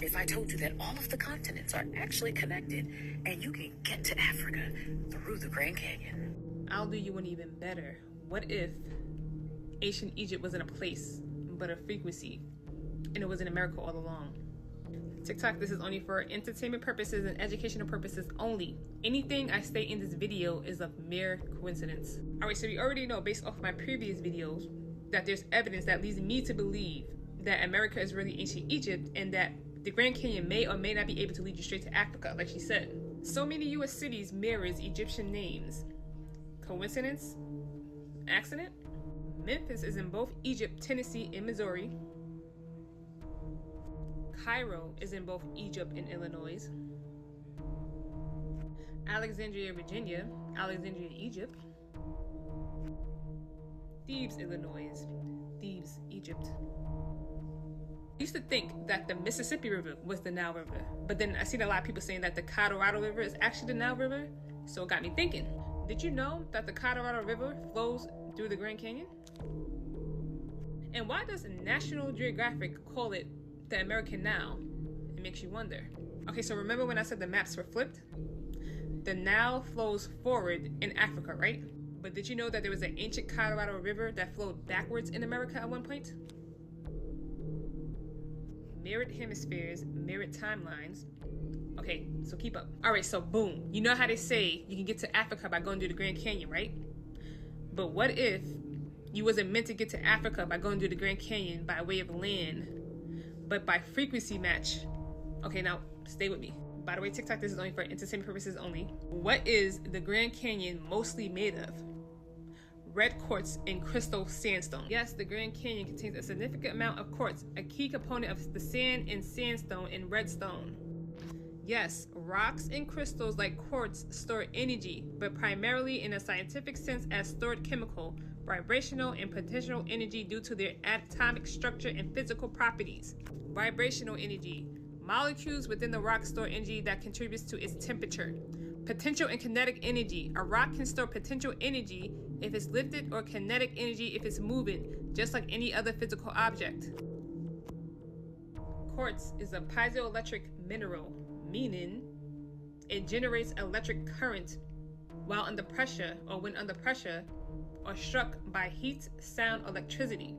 if I told you that all of the continents are actually connected and you can get to Africa through the Grand Canyon? I'll do you one even better. What if ancient Egypt wasn't a place, but a frequency, and it was in America all along? TikTok, this is only for entertainment purposes and educational purposes only. Anything I state in this video is of mere coincidence. Alright, so we already know based off my previous videos that there's evidence that leads me to believe that America is really ancient Egypt and that the Grand Canyon may or may not be able to lead you straight to Africa, like she said. So many US cities mirrors Egyptian names. Coincidence? Accident? Memphis is in both Egypt, Tennessee, and Missouri. Cairo is in both Egypt and Illinois. Alexandria, Virginia, Alexandria, Egypt. Thebes, Illinois, Thebes, Egypt. I used to think that the Mississippi River was the Nile River, but then I seen a lot of people saying that the Colorado River is actually the Nile River, so it got me thinking. Did you know that the Colorado River flows through the Grand Canyon? And why does National Geographic call it the American Nile? It makes you wonder. Okay, so remember when I said the maps were flipped? The Nile flows forward in Africa, right? But did you know that there was an ancient Colorado River that flowed backwards in America at one point? Mirrored hemispheres, mirrored timelines. Okay, so keep up. All right, so boom. You know how they say you can get to Africa by going through the Grand Canyon, right? But what if you wasn't meant to get to Africa by going through the Grand Canyon by way of land, but by frequency match? Okay, now stay with me. By the way, TikTok, this is only for entertainment purposes only. What is the Grand Canyon mostly made of? Red quartz and crystal sandstone. Yes, the Grand Canyon contains a significant amount of quartz, a key component of the sand and sandstone and redstone. Yes, rocks and crystals like quartz store energy, but primarily in a scientific sense as stored chemical, vibrational, and potential energy due to their atomic structure and physical properties. Vibrational energy. Molecules within the rock store energy that contributes to its temperature. Potential and kinetic energy. A rock can store potential energy if it's lifted or kinetic energy if it's moving, just like any other physical object. Quartz is a piezoelectric mineral, meaning it generates electric current while under pressure or when under pressure or struck by heat, sound, or electricity.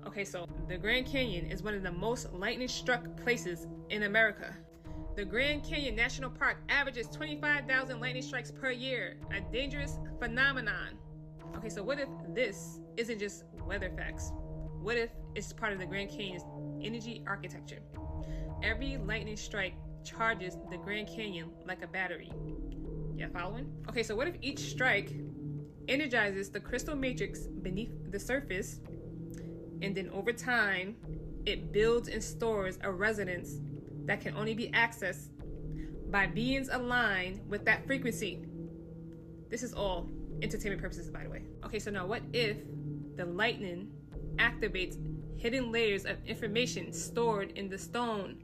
Okay, so the Grand Canyon is one of the most lightning-struck places in America. The Grand Canyon National Park averages 25,000 lightning strikes per year, a dangerous phenomenon. Okay, so what if this isn't just weather facts? What if it's part of the Grand Canyon's energy architecture? Every lightning strike charges the Grand Canyon like a battery. Yeah, following? Okay, so what if each strike energizes the crystal matrix beneath the surface, and then over time, it builds and stores a resonance that can only be accessed by beings aligned with that frequency. This is all entertainment purposes, by the way. Okay, so now what if the lightning activates hidden layers of information stored in the stone?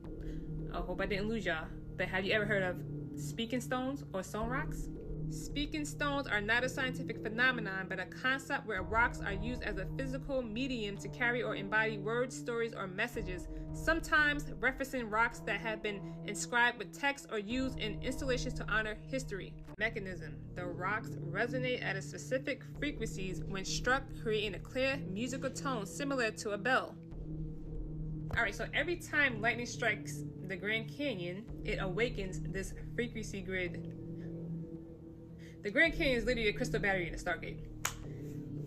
I hope I didn't lose y'all, but have you ever heard of speaking stones or stone rocks? Speaking stones are not a scientific phenomenon, but a concept where rocks are used as a physical medium to carry or embody words, stories, or messages, sometimes referencing rocks that have been inscribed with text or used in installations to honor history. Mechanism. The rocks resonate at a specific frequencies when struck, creating a clear musical tone similar to a bell. Alright, so every time lightning strikes the Grand Canyon, it awakens this frequency grid. The Grand Canyon is literally a crystal battery in a Stargate.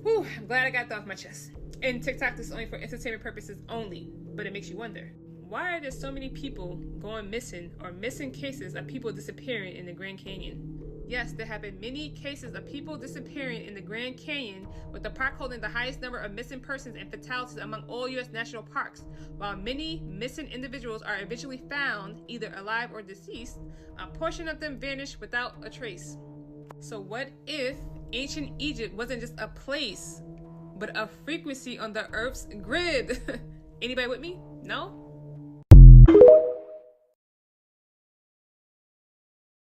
Whew, I'm glad I got that off my chest. And TikTok, this is only for entertainment purposes only, but it makes you wonder, why are there so many people going missing or missing cases of people disappearing in the Grand Canyon? Yes, there have been many cases of people disappearing in the Grand Canyon, with the park holding the highest number of missing persons and fatalities among all U.S. national parks. While many missing individuals are eventually found, either alive or deceased, a portion of them vanish without a trace. So what if ancient Egypt wasn't just a place, but a frequency on the Earth's grid? Anybody with me? No?